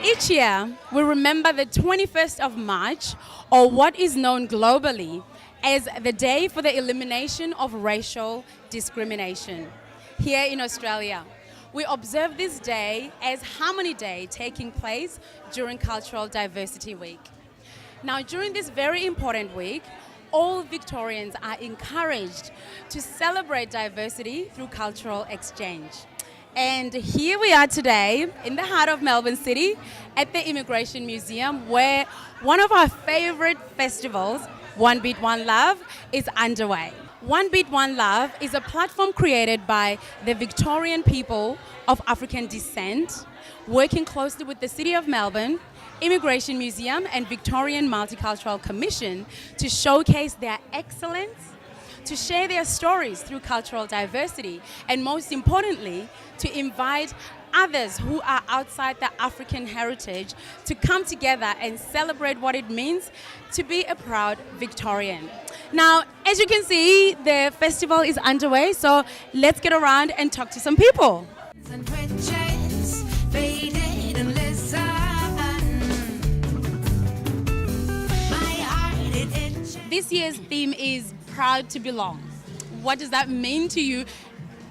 Each year, we remember the 21st of March, or what is known globally as the Day for the Elimination of Racial Discrimination. Here in Australia, we observe this day as Harmony Day, taking place during Cultural Diversity Week. Now, during this very important week, all Victorians are encouraged to celebrate diversity through cultural exchange. And here we are today in the heart of Melbourne City at the Immigration Museum, where one of our favorite festivals, One Beat One Love, is underway. One Beat One Love is a platform created by the Victorian people of African descent, working closely with the City of Melbourne, Immigration Museum and Victorian Multicultural Commission to showcase their excellence, to share their stories through cultural diversity, and most importantly, to invite others who are outside the African heritage to come together and celebrate what it means to be a proud Victorian. Now, as you can see, the festival is underway, so let's get around and talk to some people. This year's theme is Proud to Belong. What does that mean to you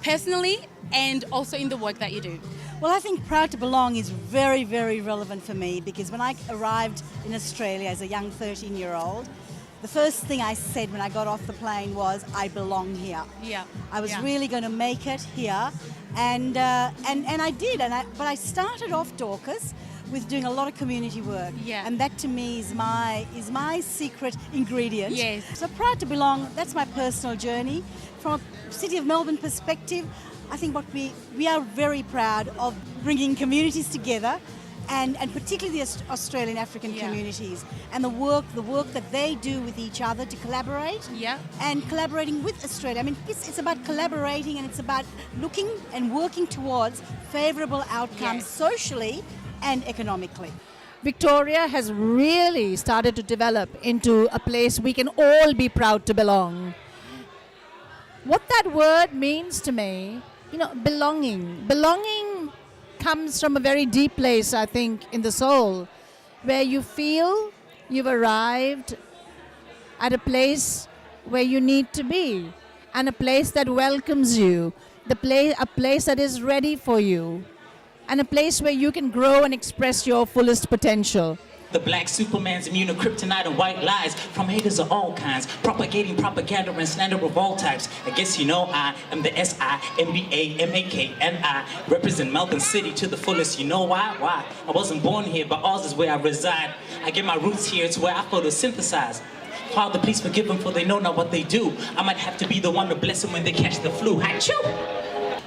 personally and also in the work that you do? Well, I think Proud to Belong is very, very relevant for me because when I arrived in Australia as a young 13-year-old, the first thing I said when I got off the plane was, I belong here. Yeah. I was really going to make it here, and I did. But I started off, Dorcas, with doing a lot of community work. Yeah. And that to me is my secret ingredient. Yes. So Proud to Belong, that's my personal journey. From a City of Melbourne perspective, I think what we are very proud of bringing communities together, and particularly the Australian African communities, and the work that they do with each other to collaborate, and collaborating with Australia. I mean, it's about collaborating, and it's about looking and working towards favourable outcomes socially and economically. Victoria has really started to develop into a place we can all be proud to belong. What that word means to me, belonging. Belonging comes from a very deep place, I think, in the soul, where you feel you've arrived at a place where you need to be, and a place that welcomes you, a place that is ready for you, and a place where you can grow and express your fullest potential. The black Superman's immune to kryptonite and white lies from haters of all kinds, propagating propaganda and slander of all types. I guess you know I am the SIMBAMAKNI, represent Melbourne City to the fullest. You know why? Why? I wasn't born here, but ours is where I reside. I get my roots here, it's where I photosynthesize. Father, please forgive them, for they know not what they do. I might have to be the one to bless them when they catch the flu. Achoo!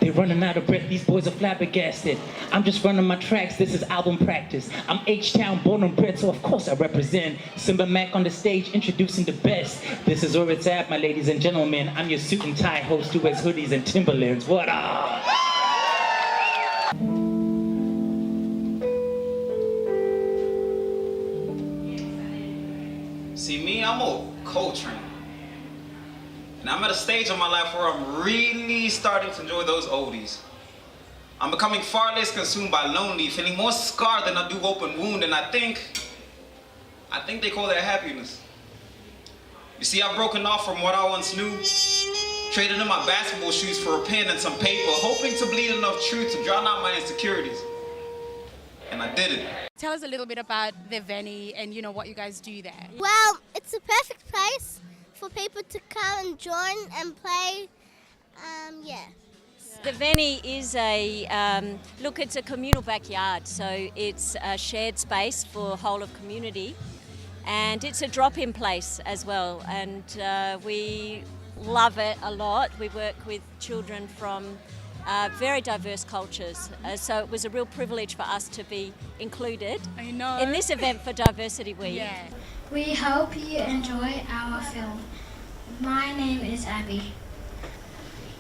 They're running out of breath, these boys are flabbergasted. I'm just running my tracks, this is album practice. I'm H-Town, born and bred, so of course I represent. Simba Mac on the stage, introducing the best. This is where it's at, my ladies and gentlemen. I'm your suit and tie host who wears hoodies and Timberlands. What up? See me, I'm a co-trainer. And I'm at a stage in my life where I'm really starting to enjoy those oldies. I'm becoming far less consumed by lonely, feeling more scarred than I do open wound, and I think they call that happiness. You see, I've broken off from what I once knew, traded in my basketball shoes for a pen and some paper, hoping to bleed enough truth to drown out my insecurities. And I did it. Tell us a little bit about the venue and what you guys do there. Well, it's a perfect place for people to come and join and play. The Venny is it's a communal backyard, so it's a shared space for whole of community, and it's a drop-in place as well, and we love it a lot. We work with children from very diverse cultures, so it was a real privilege for us to be included in this event for Diversity Week. Yeah. We hope you enjoy our film. My name is Abby.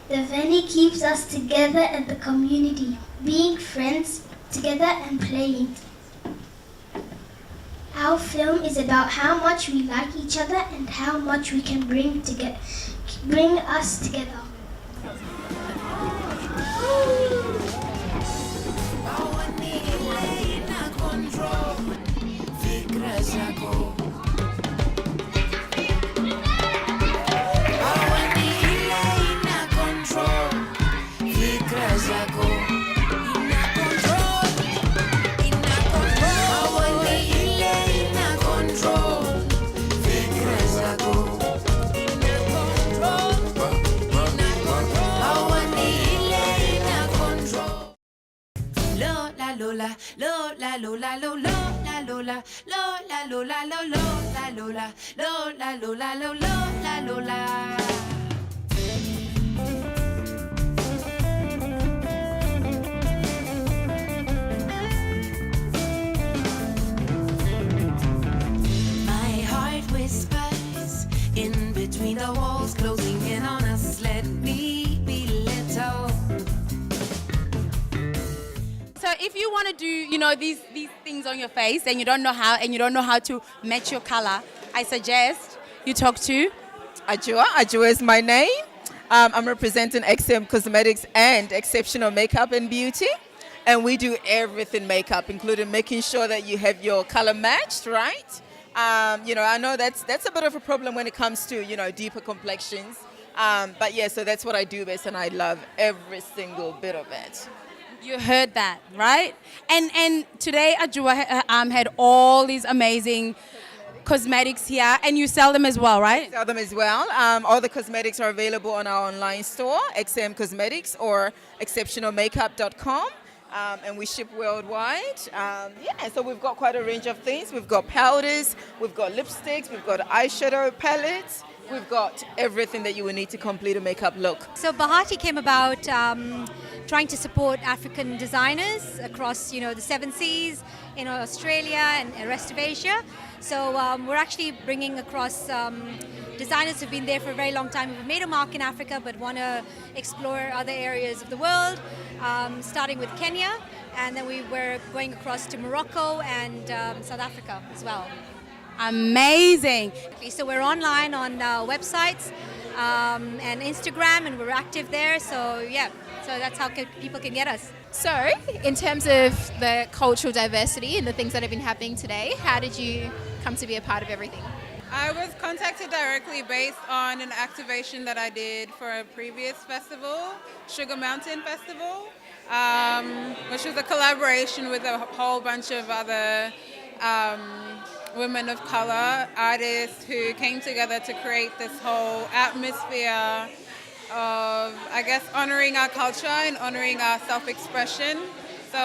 The venue keeps us together as the community, being friends together and playing. Our film is about how much we like each other and how much we can bring us together. lola, lola, lola, lola, lola, lola, lola, lola, lola, lola, lola, lola, lola. Whispers in between the walls, closing in on us. Let me be little. So if you want to do, you know, these things on your face and you don't know how to match your color, I suggest you talk to Ajua. Ajua is my name. I'm representing XM Cosmetics and Exceptional Makeup and Beauty. And we do everything makeup, including making sure that you have your color matched, right? You know, I know that's a bit of a problem when it comes to, you know, deeper complexions. But yeah, so that's what I do best, and I love every single bit of it. You heard that, right? And today Ajua had all these amazing cosmetics here, and you sell them as well, right? Sell them as well. All the cosmetics are available on our online store, XM Cosmetics or exceptionalmakeup.com. And we ship worldwide. Yeah, so we've got quite a range of things. We've got powders, we've got lipsticks, we've got eyeshadow palettes. We've got everything that you will need to complete a makeup look. So Bahati came about trying to support African designers across, you know, the Seven Seas, in Australia and the rest of Asia. So we're actually bringing across designers who've been there for a very long time, who've made a mark in Africa but want to explore other areas of the world, starting with Kenya, and then we were going across to Morocco and South Africa as well. Amazing. So we're online on websites and Instagram, and we're active there. So yeah, so that's how people can get us. So, in terms of the cultural diversity and the things that have been happening today, how did you come to be a part of everything? I was contacted directly based on an activation that I did for a previous festival, Sugar Mountain Festival, which was a collaboration with a whole bunch of other women of color, artists who came together to create this whole atmosphere of, I guess, honoring our culture and honoring our self-expression. So,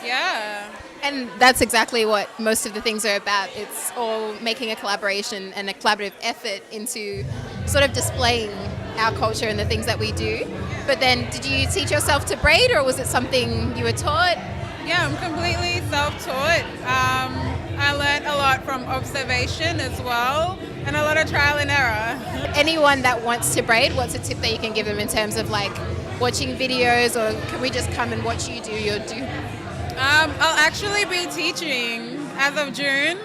yeah. And that's exactly what most of the things are about. It's all making a collaboration and a collaborative effort into sort of displaying our culture and the things that we do. But then, did you teach yourself to braid, or was it something you were taught? Yeah, I'm completely self-taught. I learned a lot from observation as well, and a lot of trial and error. Anyone that wants to braid, what's a tip that you can give them in terms of like watching videos, or can we just come and watch you do your do? I'll actually be teaching as of June,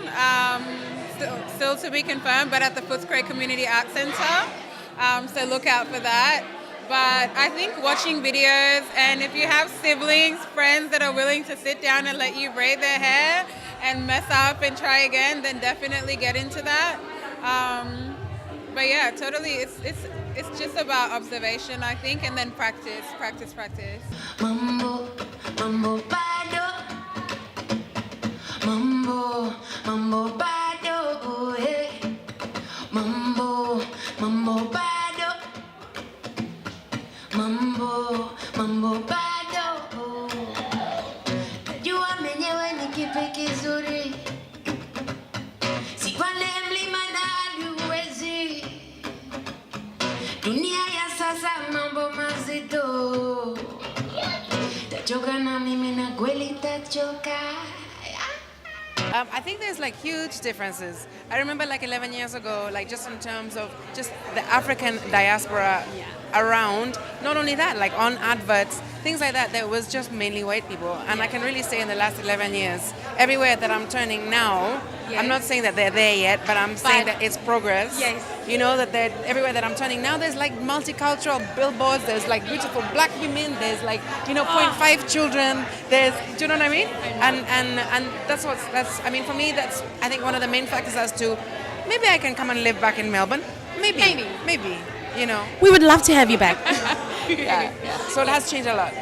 still to be confirmed, but at the Footscray Community Arts Centre, so look out for that. But I think watching videos, and if you have siblings, friends that are willing to sit down and let you braid their hair and mess up and try again, then definitely get into that. But yeah, totally, it's just about observation, I think, and then practice. Mambo, mambo bado. Mambo, mambo bado. Hey. Mambo, mambo bado. Mambo, mambo bado. Najua mwenyewe ni kipi kizuri. Sipande mlima na hadi huwezi. Dunia ya sasa mambo mazito. Tachoka na mimi na kweli tachoka. I think there's like huge differences. I remember like 11 years ago, like just in terms of just the African diaspora around, not only that, like on adverts, things like that, there was just mainly white people. And I can really say in the last 11 years, everywhere that I'm turning now, I'm not saying that they're there yet, but I'm saying that it's progress. Yes. You know, that they're everywhere that I'm turning now, there's like multicultural billboards, there's like beautiful black women, there's like, you know, 0.5 children, there's, do you know what I mean? And that's I mean, for me, that's, I think, one of the main factors as to maybe I can come and live back in Melbourne. Maybe, you know. We would love to have you back. Yeah. So it has changed a lot.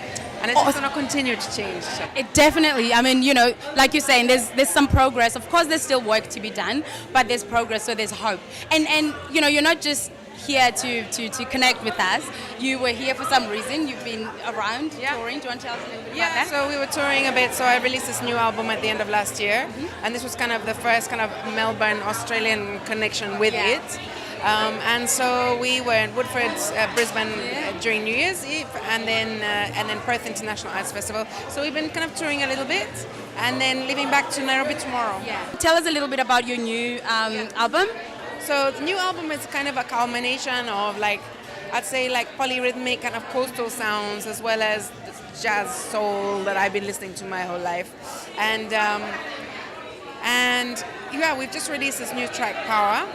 And it's just going to continue to change. So. It definitely, I mean, you know, like you're saying, there's some progress. Of course, there's still work to be done, but there's progress, so there's hope. And you know, you're not just here to connect with us. You were here for some reason. You've been around touring. Do you want to tell us a little bit about that? So we were touring a bit. So I released this new album at the end of last year, and this was kind of the first kind of Melbourne Australian connection with it. And so we were in Woodford, Brisbane during New Year's Eve, and then Perth International Arts Festival. So we've been kind of touring a little bit, and then leaving back to Nairobi tomorrow. Tell us a little bit about your new album. So the new album is kind of a culmination of I'd say polyrhythmic kind of coastal sounds, as well as jazz soul that I've been listening to my whole life. And we've just released this new track, Power,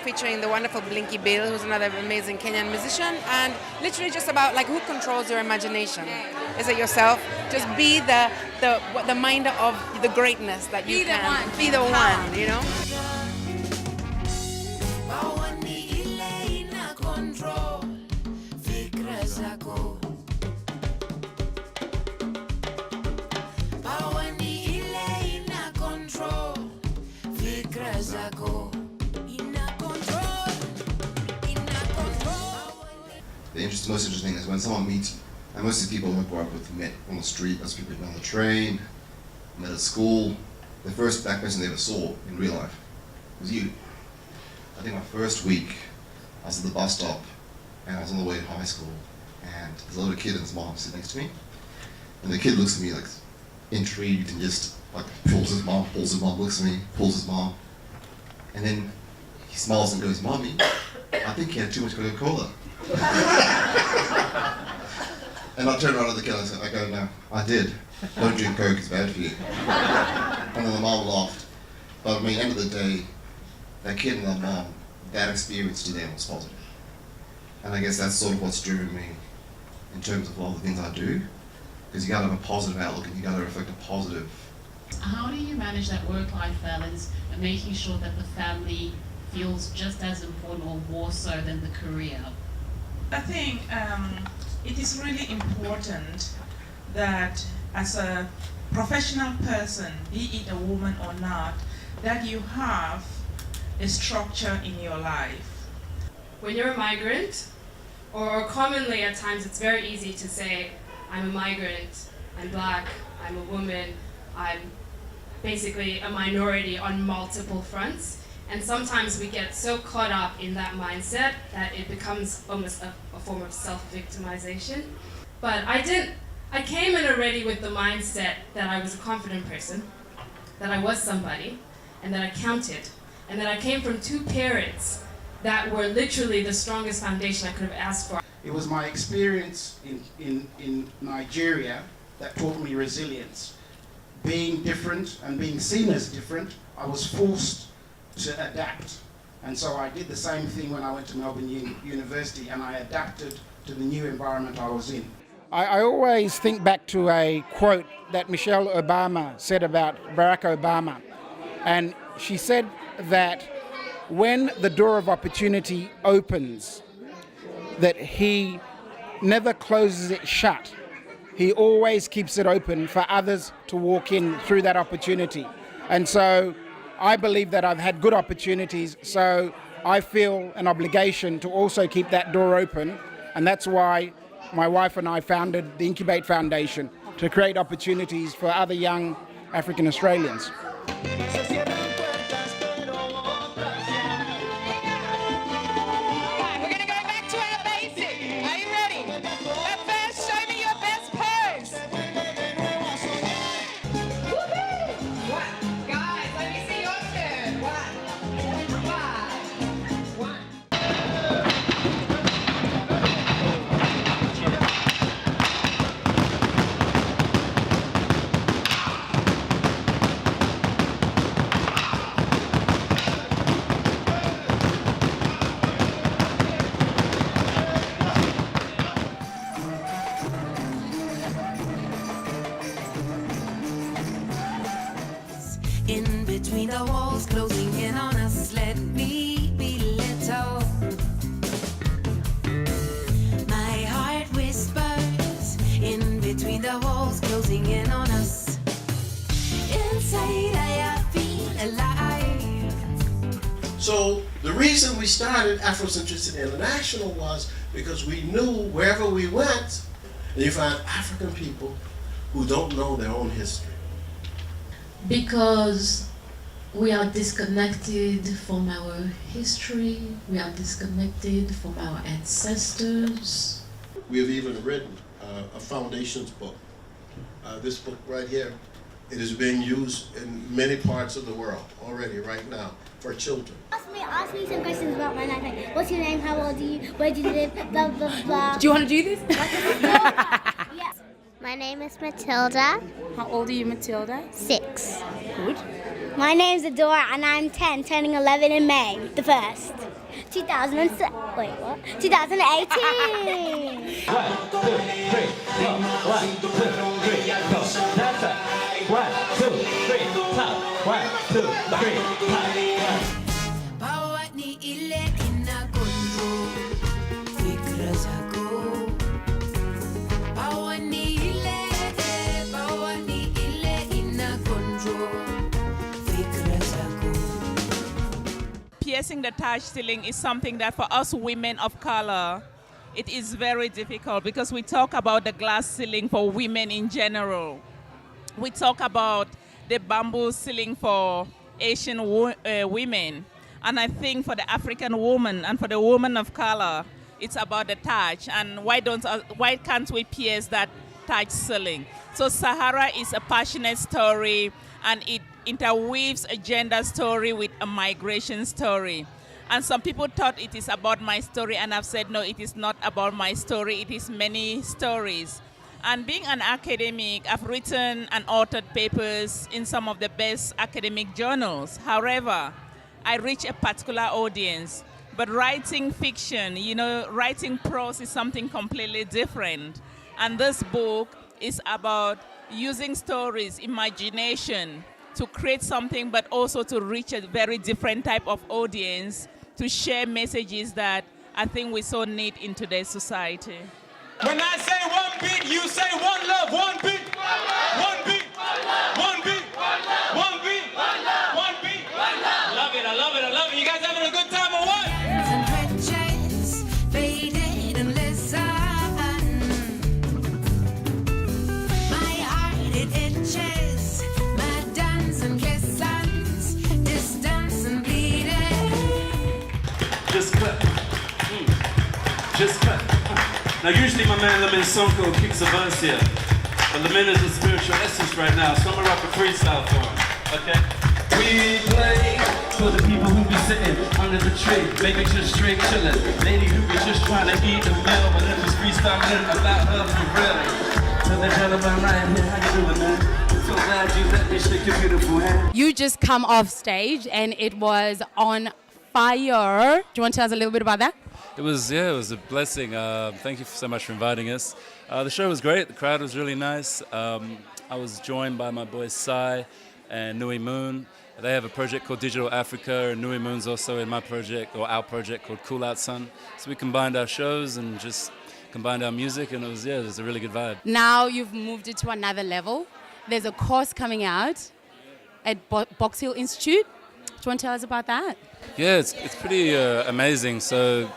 featuring the wonderful Blinky Bill, who's another amazing Kenyan musician, and literally just about who controls your imagination. Is it yourself? Just be the minder of the greatness that you can. Be the one, you know? The most interesting thing is when someone meets you, and most of the people who I grew up with met on the street, most people met on the train, met at school. The first black person they ever saw in real life was you. I think my first week, I was at the bus stop, and I was on the way to high school, and there's a little kid and his mom sitting next to me, and the kid looks at me intrigued and just pulls his mom, looks at me, pulls his mom, and then he smiles and goes, "Mommy, I think you had too much Coca-Cola." And I turned around to the kid and I go, "No, I did. Don't drink Coke, it's bad for you." And then the mom laughed. But at the end of the day, that kid and that mom, that experience to them was positive. And I guess that's sort of what's driven me in terms of all the things I do. Because you gotta have a positive outlook and you gotta reflect a positive. How do you manage that work-life balance and making sure that the family feels just as important or more so than the career? I think it is really important that as a professional person, be it a woman or not, that you have a structure in your life. When you're a migrant, or commonly at times it's very easy to say, I'm a migrant, I'm black, I'm a woman, I'm basically a minority on multiple fronts. And sometimes we get so caught up in that mindset that it becomes almost a form of self-victimization. But I came in already with the mindset that I was a confident person, that I was somebody, and that I counted, and that I came from two parents that were literally the strongest foundation I could have asked for. It was my experience in Nigeria that taught me resilience. Being different and being seen as different, I was forced to adapt. And so I did the same thing when I went to Melbourne University, and I adapted to the new environment I was in. I always think back to a quote that Michelle Obama said about Barack Obama. And she said that when the door of opportunity opens, that he never closes it shut. He always keeps it open for others to walk in through that opportunity. And so I believe that I've had good opportunities, so I feel an obligation to also keep that door open, and that's why my wife and I founded the Incubate Foundation, to create opportunities for other young African Australians. In between the walls closing in on us, let me be little. My heart whispers in between the walls closing in on us. Inside I feel alive. So the reason we started Afrocentricity International was because we knew wherever we went, you find African people who don't know their own history. Because we are disconnected from our history, we are disconnected from our ancestors. We have even written a foundations book. This book right here, it is being used in many parts of the world already right now for children. Ask me some questions about my life. Like, what's your name? How old are you? Where do you live? Blah, blah, blah. Do you want to do this? Yes. My name is Matilda. How old are you, Matilda? 6. Good. My name's Adora and I'm 10, turning 11 in May, the 1st. 2018. 1, 2, 3, 1, 2, 3, go. That's it. 1, 2, 3, top. 1, 2, 3, top. Bawat ni ile inagongo fikra zako. Bawat ni ile inagongo fikra zako. Piercing the Taj ceiling is something that for us women of color, it is very difficult because we talk about the glass ceiling for women in general. We talk about the bamboo ceiling for Asian women. And I think for the African woman and for the woman of color, it's about the Taj. And why can't we pierce that Taj ceiling? So Sahara is a passionate story, and it interweaves a gender story with a migration story. And some people thought it is about my story, and I've said, no, it is not about my story. It is many stories. And being an academic, I've written and authored papers in some of the best academic journals. However, I reach a particular audience. But writing fiction, writing prose is something completely different. And this book is about using stories, imagination, to create something, but also to reach a very different type of audience, to share messages that I think we so need in today's society. When I say one beat, you say one love. One beat, one beat, one beat, one beat, one beat. I love it, I love it, I love it. You guys having a good time or what? Just clap. Just clap. Now usually my man Lamin Sonko kicks a verse here, but Lamin is a spiritual essence right now, so I'm gonna rock a freestyle for him, okay? We play for the people who be sitting under the tree, maybe just straight chilling. Lady who be just trying to eat a meal, but then just freestyling about her for real. To the gentleman right here, how you doing, man? So glad you let me shake your beautiful hand. You just come off stage and it was on fire. Do you want to tell us a little bit about that? It was a blessing. Thank you so much for inviting us. The show was great. The crowd was really nice. I was joined by my boys Sai and Nui Moon. They have a project called Digital Africa, and Nui Moon's also in my project, or our project, called Cool Out Sun. So we combined our shows and just combined our music, and it was a really good vibe. Now you've moved it to another level. There's a course coming out at Box Hill Institute. Do you want to tell us about that? Yeah, it's pretty amazing. So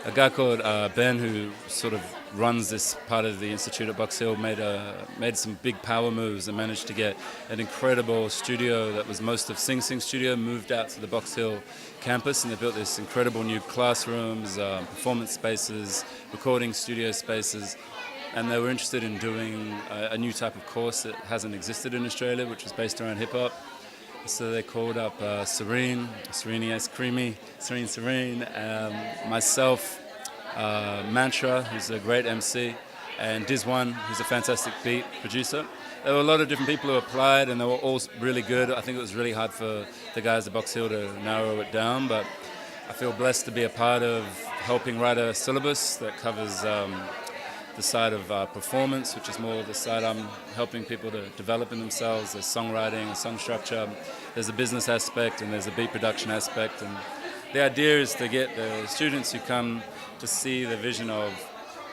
a guy called Ben, who sort of runs this part of the institute at Box Hill, made some big power moves and managed to get an incredible studio that was most of Sing Sing Studio moved out to the Box Hill campus, and they built this incredible new classrooms, performance spaces, recording studio spaces. And they were interested in doing a new type of course that hasn't existed in Australia, which was based around hip-hop. So they called up Serene Ice Creamy, Serene, myself, Mantra, who's a great MC, and Diz1, who's a fantastic beat producer. There were a lot of different people who applied, and they were all really good. I think it was really hard for the guys at Box Hill to narrow it down, but I feel blessed to be a part of helping write a syllabus that covers the side of performance, which is more the side I'm helping people to develop in themselves. There's songwriting and song structure. There's a business aspect and there's a beat production aspect. And the idea is to get the students who come to see the vision of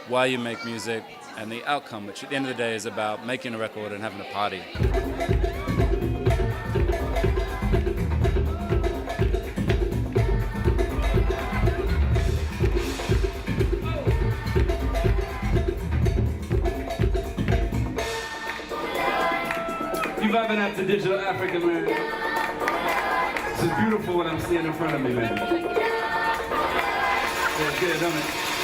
why you make music and the outcome, which at the end of the day is about making a record and having a party. You vibing out to Digital Africa, man. This is beautiful what I'm seeing in front of me, man. Yeah, good, don't it?